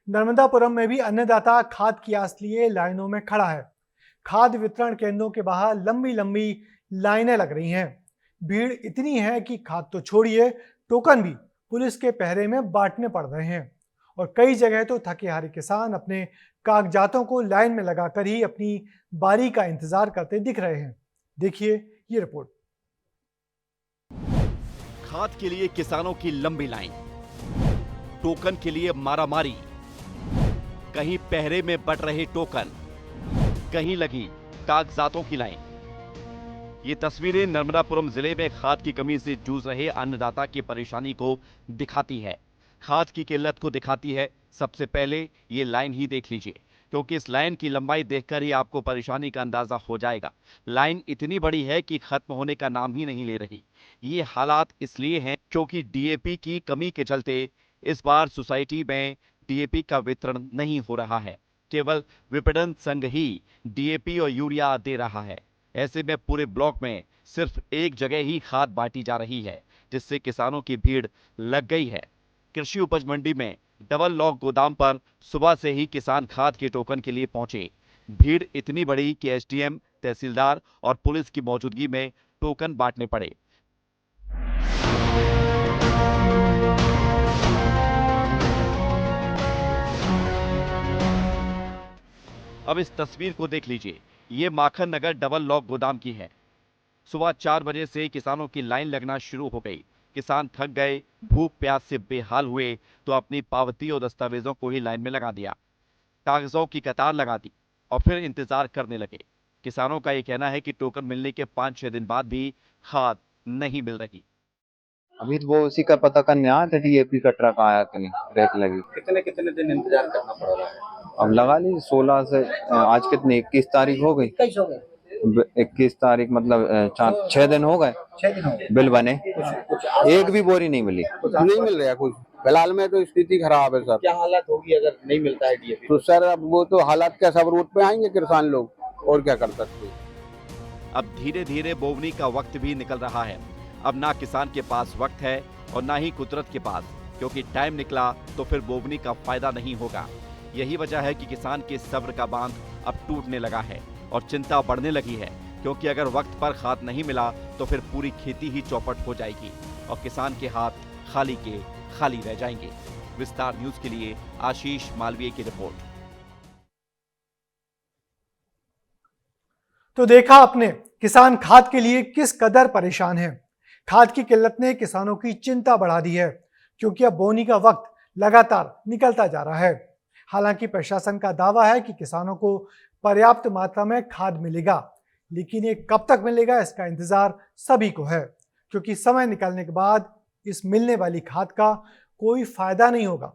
नर्मदापुरम में भी अन्नदाता खाद की आस लिए लाइनों में खड़ा है। खाद वितरण केंद्रों के बाहर लंबी लंबी लाइनें लग रही हैं। भीड़ इतनी है कि खाद तो छोड़िए, टोकन भी पुलिस के पहरे में बांटने पड़ रहे हैं। और कई जगह तो थके हारे किसान अपने कागजातों को लाइन में लगाकर ही अपनी बारी का इंतजार करते दिख रहे हैं। देखिए ये रिपोर्ट। खाद के लिए किसानों की लंबी लाइन, टोकन के लिए मारामारी, कहीं पहरे में बट रहे टोकन, कहीं लगी कागजातों की लाइन। ये तस्वीरें नर्मदापुरम जिले में खाद की कमी से जूझ रहे अन्नदाता की परेशानी को दिखाती है, खाद की किल्लत को दिखाती है। सबसे पहले ये लाइन ही देख लीजिए, क्योंकि इस लाइन की लंबाई देखकर ही आपको परेशानी का अंदाजा हो जाएगा। लाइन इतनी बड़ी है कि खत्म होने का नाम ही नहीं ले रही। ये हालात इसलिए हैं क्योंकि डीएपी की कमी के चलते इस बार सोसाइटी में डीएपी का वितरण नहीं हो रहा है। केवल विपणन संघ ही डीएपी और यूरिया दे रहा है। ऐसे में पूरे ब्लॉक में सिर्फ एक जगह ही खाद बांटी जा रही है, जिससे किसानों की भीड़ लग गई है। कृषि उपज मंडी में डबल लॉक गोदाम पर सुबह से ही किसान खाद के टोकन के लिए पहुंचे। भीड़ इतनी बड़ी कि एसडीएम, तहसीलदार और पुलिस की मौजूदगी में टोकन बांटने पड़े। अब इस तस्वीर को देख लीजिए, ये माखन नगर डबल लॉक गोदाम की है। सुबह 4 बजे से किसानों की लाइन लगना शुरू हो गई। किसान थक गए, भूख प्यास से बेहाल हुए तो अपनी पावती और दस्तावेजों को ही लाइन में लगा दिया, कागजों की कतार लगा दी और फिर इंतजार करने लगे। किसानों का यह कहना है कि टोकन मिलने के 5-6 दिन बाद भी खाद नहीं मिल रही। अभी तो वो उसी का पता करने आया था, डीएपी का ट्रक आया कि नहीं, रेत लगी। कितने कितने दिन इंतजार करना पड़ रहा है? अब लगा ली 16 से आज कितनी 21 तारीख हो गई। 21 तारीख मतलब 6 दिन हो गए। 6 दिन हो गए बिल बने, एक भी बोरी नहीं मिली। नहीं मिल रहा कुछ। फिलहाल में तो स्थिति खराब है सर। क्या हालत होगी अगर नहीं मिलता है डीएपी? तो सर अब वो तो हालात क्या, सब रोड पे आएंगे किसान लोग, और क्या कर सकते। अब धीरे धीरे बोवनी का वक्त भी निकल रहा है। अब ना किसान के पास वक्त है और ना ही कुदरत के पास, क्योंकि टाइम निकला तो फिर बोवनी का फायदा नहीं होगा। यही वजह है कि किसान के सब्र का बांध अब टूटने लगा है और चिंता बढ़ने लगी है, क्योंकि अगर वक्त पर खाद नहीं मिला तो फिर पूरी खेती ही चौपट हो जाएगी और किसान के हाथ खाली के खाली रह जाएंगे। विस्तार न्यूज के लिए आशीष मालवीय की रिपोर्ट। तो देखा आपने, किसान खाद के लिए किस कदर परेशान है। खाद की किल्लत ने किसानों की चिंता बढ़ा दी है, क्योंकि अब बोनी का वक्त लगातार निकलता जा रहा है। हालांकि प्रशासन का दावा है कि किसानों को पर्याप्त मात्रा में खाद मिलेगा, लेकिन ये कब तक मिलेगा इसका इंतजार सभी को है, क्योंकि समय निकलने के बाद इस मिलने वाली खाद का कोई फायदा नहीं होगा।